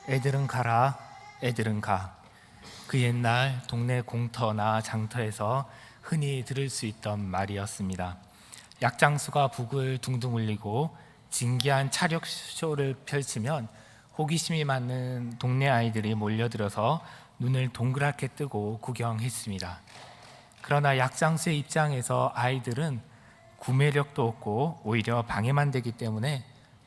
애들은 가라, 애들은 가. 그 옛날 동네 공터나 장터에서 흔히 들을 수 있던 말이었습니다. 약장수가 북을 둥둥 울리고 진기한 차력쇼를 펼치면 호기심이 많은 동네 아이들이 몰려들어서 눈을 동그랗게 뜨고 구경했습니다. 그러나 약장수의 입장에서 아이들은 구매력도 없고 오히려 방해만 되기 때문에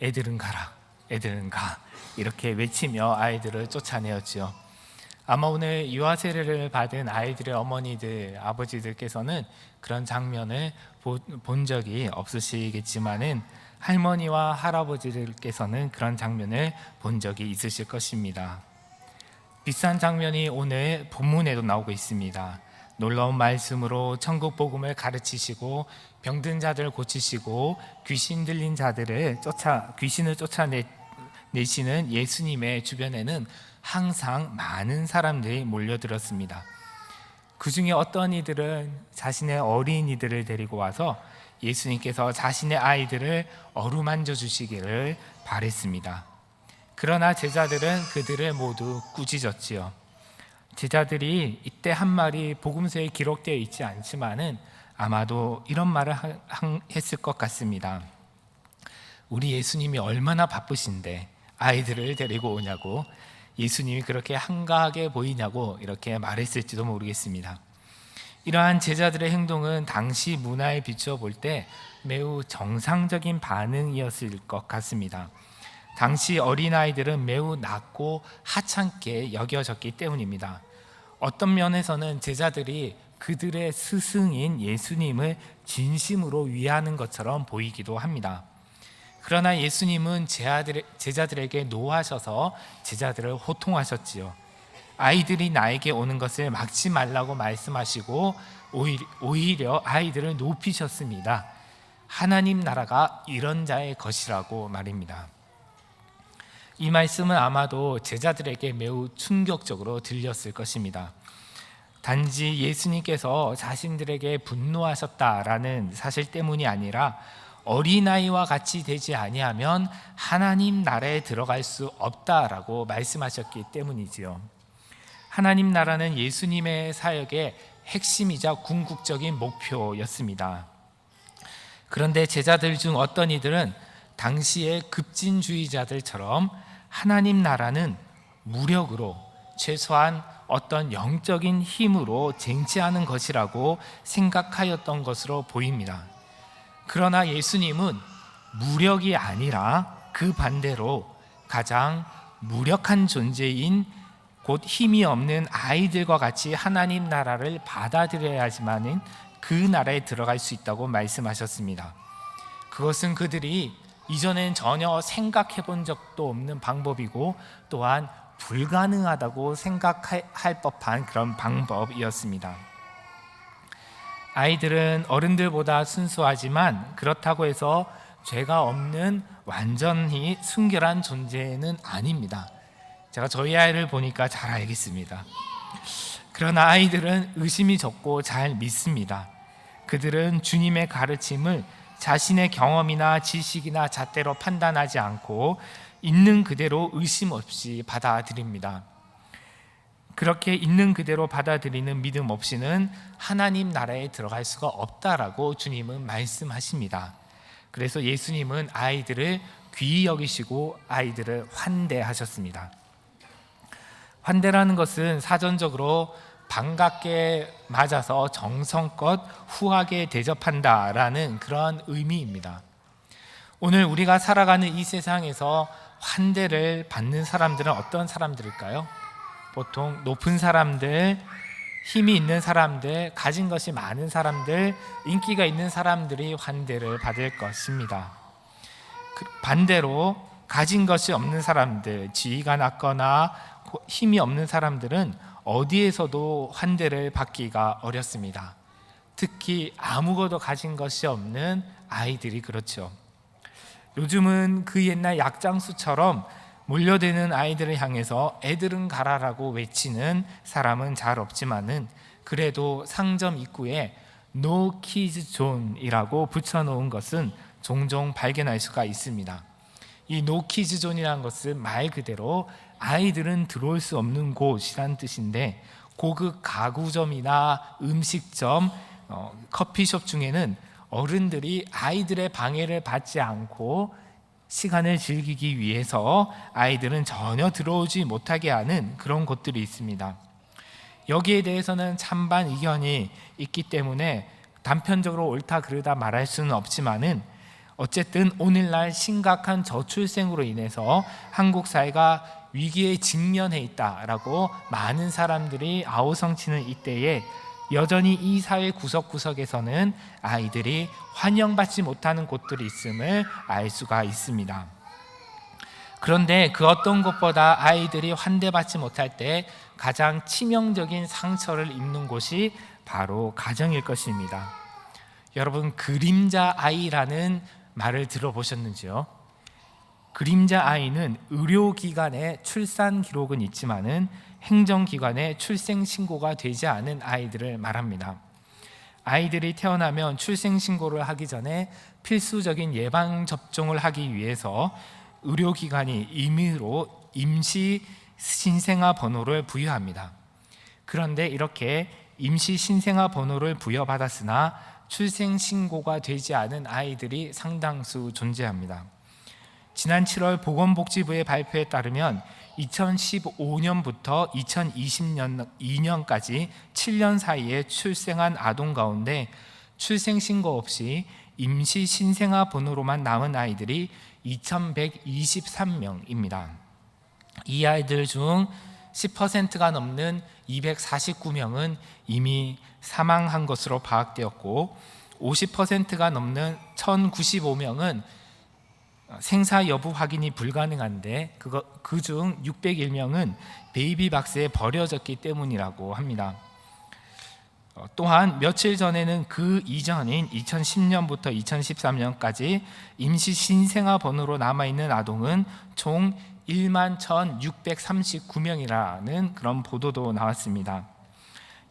애들은 가라, 애들은 가, 이렇게 외치며 아이들을 쫓아내었지요. 아마 오늘 유아 세례를 받은 아이들의 어머니들, 아버지들께서는 그런 장면을 본 적이 없으시겠지만은 할머니와 할아버지들께서는 그런 장면을 본 적이 있으실 것입니다. 비슷한 장면이 오늘 본문에도 나오고 있습니다. 놀라운 말씀으로 천국 복음을 가르치시고 병든 자들을 고치시고 귀신 들린 자들을 귀신을 쫓아내시는 예수님의 주변에는 항상 많은 사람들이 몰려들었습니다. 그 중에 어떤 이들은 자신의 어린이들을 데리고 와서 예수님께서 자신의 아이들을 어루만져 주시기를 바랬습니다. 그러나 제자들은 그들을 모두 꾸짖었지요. 제자들이 이때 한 말이 복음서에 기록되어 있지 않지만은 아마도 이런 말을 했을 것 같습니다. 우리 예수님이 얼마나 바쁘신데 아이들을 데리고 오냐고, 예수님이 그렇게 한가하게 보이냐고 이렇게 말했을지도 모르겠습니다. 이러한 제자들의 행동은 당시 문화에 비추어 볼 때 매우 정상적인 반응이었을 것 같습니다. 당시 어린아이들은 매우 낮고 하찮게 여겨졌기 때문입니다. 어떤 면에서는 제자들이 그들의 스승인 예수님을 진심으로 위하는 것처럼 보이기도 합니다. 그러나 예수님은 제자들에게 노하셔서 제자들을 호통하셨지요. 아이들이 나에게 오는 것을 막지 말라고 말씀하시고 오히려 아이들을 높이셨습니다. 하나님 나라가 이런 자의 것이라고 말입니다. 이 말씀은 아마도 제자들에게 매우 충격적으로 들렸을 것입니다. 단지 예수님께서 자신들에게 분노하셨다라는 사실 때문이 아니라 어린아이와 같이 되지 아니하면 하나님 나라에 들어갈 수 없다라고 말씀하셨기 때문이지요. 하나님 나라는 예수님의 사역의 핵심이자 궁극적인 목표였습니다. 그런데 제자들 중 어떤 이들은 당시의 급진주의자들처럼 하나님 나라는 무력으로, 최소한 어떤 영적인 힘으로 쟁취하는 것이라고 생각하였던 것으로 보입니다. 그러나 예수님은 무력이 아니라 그 반대로 가장 무력한 존재인 곧 힘이 없는 아이들과 같이 하나님 나라를 받아들여야지만은 그 나라에 들어갈 수 있다고 말씀하셨습니다. 그것은 그들이 이전엔 전혀 생각해 본 적도 없는 방법이고 또한 불가능하다고 생각할 법한 그런 방법이었습니다. 아이들은 어른들보다 순수하지만 그렇다고 해서 죄가 없는 완전히 순결한 존재는 아닙니다. 제가 저희 아이를 보니까 잘 알겠습니다. 그러나 아이들은 의심이 적고 잘 믿습니다. 그들은 주님의 가르침을 자신의 경험이나 지식이나 잣대로 판단하지 않고 있는 그대로 의심 없이 받아들입니다. 그렇게 있는 그대로 받아들이는 믿음 없이는 하나님 나라에 들어갈 수가 없다라고 주님은 말씀하십니다. 그래서 예수님은 아이들을 귀히 여기시고 아이들을 환대하셨습니다. 환대라는 것은 사전적으로 반갑게 맞아서 정성껏 후하게 대접한다라는 그런 의미입니다. 오늘 우리가 살아가는 이 세상에서 환대를 받는 사람들은 어떤 사람들일까요? 보통 높은 사람들, 힘이 있는 사람들, 가진 것이 많은 사람들, 인기가 있는 사람들이 환대를 받을 것입니다. 반대로 가진 것이 없는 사람들, 지위가 낮거나 힘이 없는 사람들은 어디에서도 환대를 받기가 어렵습니다. 특히 아무것도 가진 것이 없는 아이들이 그렇죠. 요즘은 그 옛날 약장수처럼 몰려드는 아이들을 향해서 애들은 가라라고 외치는 사람은 잘 없지만은 그래도 상점 입구에 No Kids Zone이라고 붙여놓은 것은 종종 발견할 수가 있습니다. 이 노키즈존이라는 것은 말 그대로 아이들은 들어올 수 없는 곳이란 뜻인데, 고급 가구점이나 음식점, 커피숍 중에는 어른들이 아이들의 방해를 받지 않고 시간을 즐기기 위해서 아이들은 전혀 들어오지 못하게 하는 그런 곳들이 있습니다. 여기에 대해서는 찬반 의견이 있기 때문에 단편적으로 옳다 그르다 말할 수는 없지만은, 어쨌든 오늘날 심각한 저출생으로 인해서 한국 사회가 위기에 직면해 있다라고 많은 사람들이 아우성치는 이때에 여전히 이 사회 구석구석에서는 아이들이 환영받지 못하는 곳들이 있음을 알 수가 있습니다. 그런데 그 어떤 것보다 아이들이 환대받지 못할 때 가장 치명적인 상처를 입는 곳이 바로 가정일 것입니다. 여러분, 그림자 아이라는 말을 들어보셨는지요? 그림자 아이는 의료기관에 출산 기록은 있지만은 행정기관에 출생 신고가 되지 않은 아이들을 말합니다. 아이들이 태어나면 출생 신고를 하기 전에 필수적인 예방 접종을 하기 위해서 의료기관이 임의로 임시 신생아 번호를 부여합니다. 그런데 이렇게 임시 신생아 번호를 부여받았으나 출생 신고가 되지 않은 아이들이 상당수 존재합니다. 지난 7월 보건복지부의 발표에 따르면 2015년부터 2022년까지 7년 사이에 출생한 아동 가운데 출생 신고 없이 임시 신생아 번호로만 남은 아이들이 2,123명입니다. 이 아이들 중 10%가 넘는 249명은 이미 사망한 것으로 파악되었고, 50%가 넘는 1,095명은 생사 여부 확인이 불가능한데 그중 601명은 베이비박스에 버려졌기 때문이라고 합니다. 또한 며칠 전에는 그 이전인 2010년부터 2013년까지 임시 신생아 번호로 남아있는 아동은 총 11,639명이라는 그런 보도도 나왔습니다.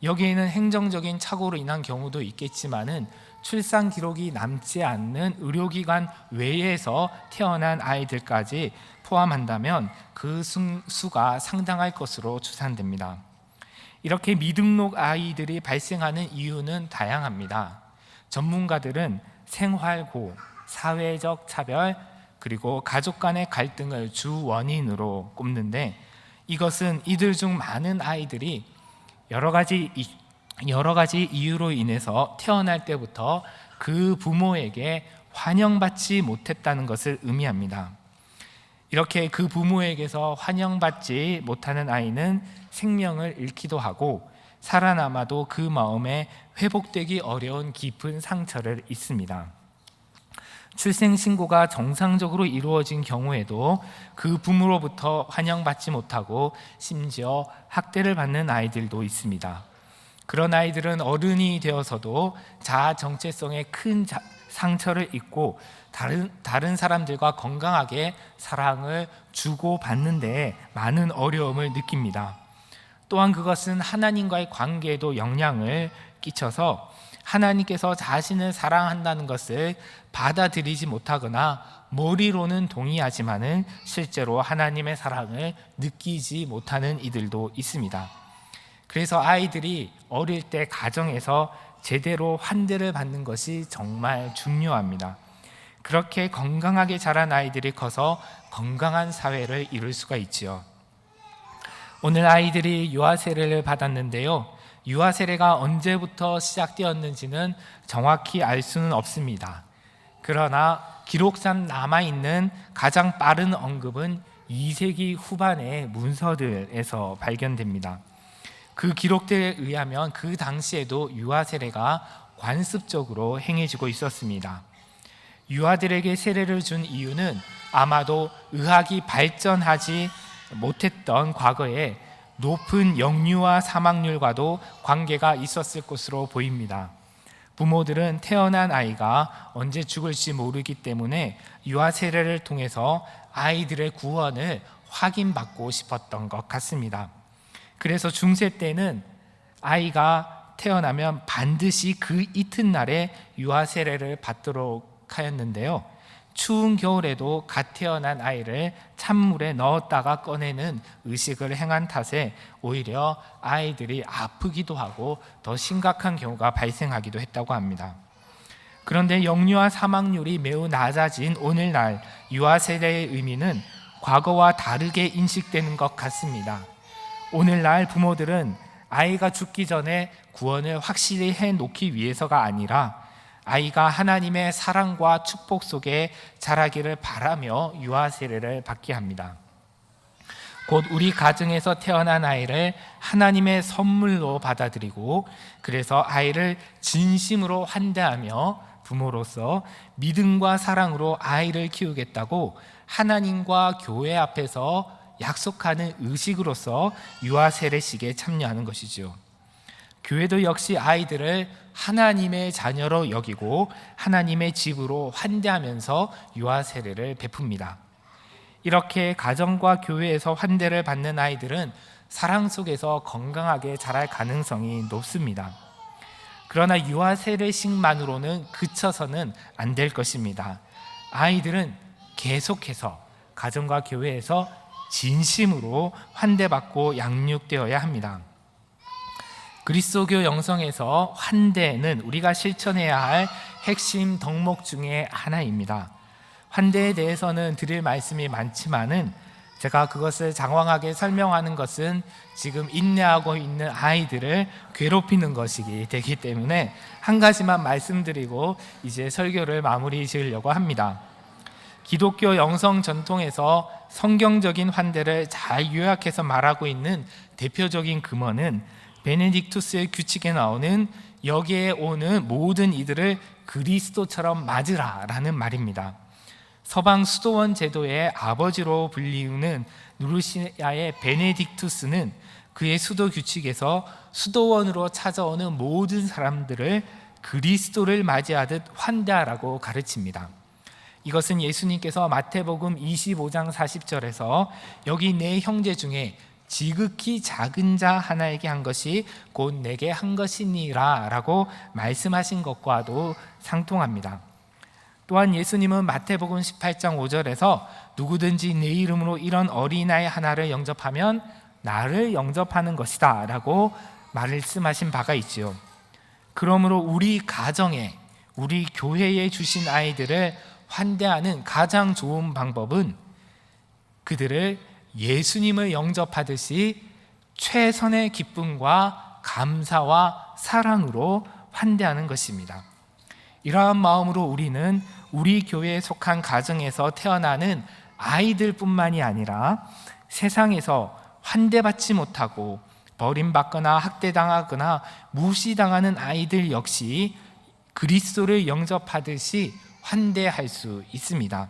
여기에는 행정적인 착오로 인한 경우도 있겠지만은 출산 기록이 남지 않는 의료기관 외에서 태어난 아이들까지 포함한다면 그 수가 상당할 것으로 추산됩니다. 이렇게 미등록 아이들이 발생하는 이유는 다양합니다. 전문가들은 생활고, 사회적 차별, 그리고 가족 간의 갈등을 주 원인으로 꼽는데, 이것은 이들 중 많은 아이들이 여러 가지 이유로 인해서 태어날 때부터 그 부모에게 환영받지 못했다는 것을 의미합니다. 이렇게 그 부모에게서 환영받지 못하는 아이는 생명을 잃기도 하고, 살아남아도 그 마음에 회복되기 어려운 깊은 상처를 입습니다. 출생신고가 정상적으로 이루어진 경우에도 그 부모로부터 환영받지 못하고 심지어 학대를 받는 아이들도 있습니다. 그런 아이들은 어른이 되어서도 자아 정체성에 큰 상처를 입고 다른 사람들과 건강하게 사랑을 주고받는 데 많은 어려움을 느낍니다. 또한 그것은 하나님과의 관계에도 영향을 끼쳐서 하나님께서 자신을 사랑한다는 것을 받아들이지 못하거나 머리로는 동의하지만은 실제로 하나님의 사랑을 느끼지 못하는 이들도 있습니다. 그래서 아이들이 어릴 때 가정에서 제대로 환대를 받는 것이 정말 중요합니다. 그렇게 건강하게 자란 아이들이 커서 건강한 사회를 이룰 수가 있지요. 오늘 아이들이 유아 세례를 받았는데요, 유아 세례가 언제부터 시작되었는지는 정확히 알 수는 없습니다. 그러나 기록상 남아있는 가장 빠른 언급은 2세기 후반의 문서들에서 발견됩니다. 그 기록들에 의하면 그 당시에도 유아 세례가 관습적으로 행해지고 있었습니다. 유아들에게 세례를 준 이유는 아마도 의학이 발전하지 못했던 과거에 높은 영유아 사망률과도 관계가 있었을 것으로 보입니다. 부모들은 태어난 아이가 언제 죽을지 모르기 때문에 유아 세례를 통해서 아이들의 구원을 확인받고 싶었던 것 같습니다. 그래서 중세 때는 아이가 태어나면 반드시 그 이튿날에 유아 세례를 받도록 하였는데요, 추운 겨울에도 갓 태어난 아이를 찬물에 넣었다가 꺼내는 의식을 행한 탓에 오히려 아이들이 아프기도 하고 더 심각한 경우가 발생하기도 했다고 합니다. 그런데 영유아 사망률이 매우 낮아진 오늘날 유아 세대의 의미는 과거와 다르게 인식되는 것 같습니다. 오늘날 부모들은 아이가 죽기 전에 구원을 확실히 해놓기 위해서가 아니라 아이가 하나님의 사랑과 축복 속에 자라기를 바라며 유아 세례를 받게 합니다. 곧 우리 가정에서 태어난 아이를 하나님의 선물로 받아들이고, 그래서 아이를 진심으로 환대하며 부모로서 믿음과 사랑으로 아이를 키우겠다고 하나님과 교회 앞에서 약속하는 의식으로서 유아 세례식에 참여하는 것이죠. 교회도 역시 아이들을 하나님의 자녀로 여기고 하나님의 집으로 환대하면서 유아 세례를 베풉니다. 이렇게 가정과 교회에서 환대를 받는 아이들은 사랑 속에서 건강하게 자랄 가능성이 높습니다. 그러나 유아 세례식만으로는 그쳐서는 안 될 것입니다. 아이들은 계속해서 가정과 교회에서 진심으로 환대받고 양육되어야 합니다. 그리스도교 영성에서 환대는 우리가 실천해야 할 핵심 덕목 중에 하나입니다. 환대에 대해서는 드릴 말씀이 많지만은 제가 그것을 장황하게 설명하는 것은 지금 인내하고 있는 아이들을 괴롭히는 것이기 되기 때문에 한 가지만 말씀드리고 이제 설교를 마무리 지으려고 합니다. 기독교 영성 전통에서 성경적인 환대를 잘 요약해서 말하고 있는 대표적인 금어는 베네딕투스의 규칙에 나오는 여기에 오는 모든 이들을 그리스도처럼 맞으라 라는 말입니다. 서방 수도원 제도의 아버지로 불리우는 누르시아의 베네딕투스는 그의 수도 규칙에서 수도원으로 찾아오는 모든 사람들을 그리스도를 맞이하듯 환대하라고 가르칩니다. 이것은 예수님께서 마태복음 25장 40절에서 여기 내 형제 중에 지극히 작은 자 하나에게 한 것이 곧 내게 한 것이니라 라고 말씀하신 것과도 상통합니다. 또한 예수님은 마태복음 18장 5절에서 누구든지 내 이름으로 이런 어린아이 하나를 영접하면 나를 영접하는 것이다 라고 말씀하신 바가 있지요. 그러므로 우리 가정에, 우리 교회에 주신 아이들을 환대하는 가장 좋은 방법은 그들을 예수님을 영접하듯이 최선의 기쁨과 감사와 사랑으로 환대하는 것입니다. 이러한 마음으로 우리는 우리 교회에 속한 가정에서 태어나는 아이들뿐만이 아니라 세상에서 환대받지 못하고 버림받거나 학대당하거나 무시당하는 아이들 역시 그리스도를 영접하듯이 환대할 수 있습니다.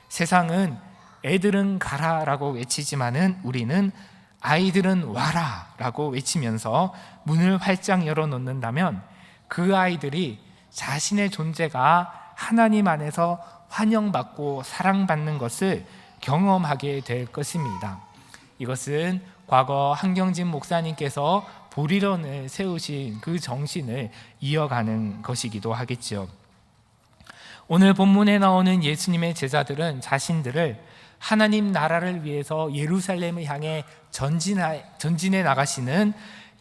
세상은 애들은 가라라고 외치지만은 우리는 아이들은 와라라고 외치면서 문을 활짝 열어놓는다면 그 아이들이 자신의 존재가 하나님 안에서 환영받고 사랑받는 것을 경험하게 될 것입니다. 이것은 과거 한경진 목사님께서 보리론을 세우신 그 정신을 이어가는 것이기도 하겠죠. 오늘 본문에 나오는 예수님의 제자들은 자신들을 하나님 나라를 위해서 예루살렘을 향해 전진해 나가시는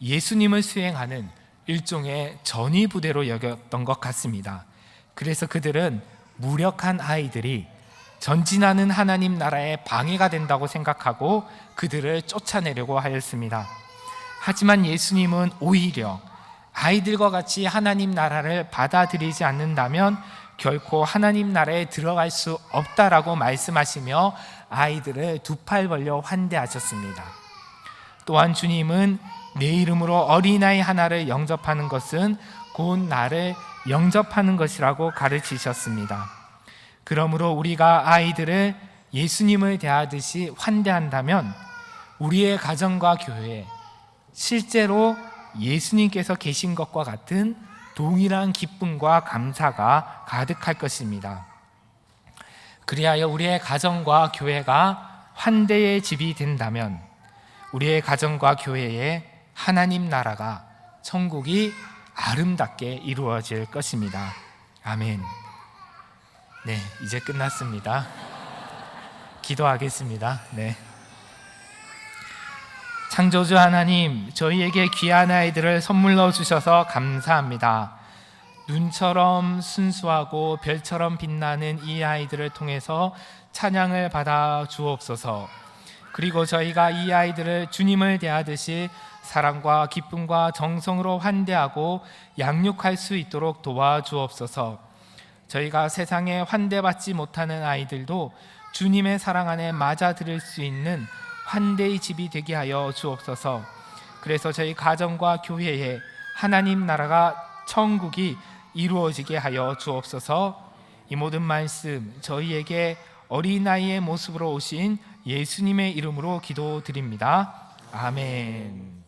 예수님을 수행하는 일종의 전위 부대로 여겼던 것 같습니다. 그래서 그들은 무력한 아이들이 전진하는 하나님 나라에 방해가 된다고 생각하고 그들을 쫓아내려고 하였습니다. 하지만 예수님은 오히려 아이들과 같이 하나님 나라를 받아들이지 않는다면 결코 하나님 나라에 들어갈 수 없다라고 말씀하시며 아이들을 두 팔 벌려 환대하셨습니다. 또한 주님은 내 이름으로 어린아이 하나를 영접하는 것은 곧 나를 영접하는 것이라고 가르치셨습니다. 그러므로 우리가 아이들을 예수님을 대하듯이 환대한다면 우리의 가정과 교회에 실제로 예수님께서 계신 것과 같은 동일한 기쁨과 감사가 가득할 것입니다. 그리하여 우리의 가정과 교회가 환대의 집이 된다면 우리의 가정과 교회에 하나님 나라가, 천국이 아름답게 이루어질 것입니다. 아멘. 네, 이제 끝났습니다. 기도하겠습니다. 네. 창조주 하나님, 저희에게 귀한 아이들을 선물로 주셔서 감사합니다. 눈처럼 순수하고 별처럼 빛나는 이 아이들을 통해서 찬양을 받아 주옵소서. 그리고 저희가 이 아이들을 주님을 대하듯이 사랑과 기쁨과 정성으로 환대하고 양육할 수 있도록 도와주옵소서. 저희가 세상에 환대받지 못하는 아이들도 주님의 사랑 안에 맞아들일 수 있는 환대의 집이 되게 하여 주옵소서. 그래서 저희 가정과 교회에 하나님 나라가 천국이 이루어지게 하여 주옵소서. 이 모든 말씀 저희에게 어린아이의 모습으로 오신 예수님의 이름으로 기도드립니다. 아멘.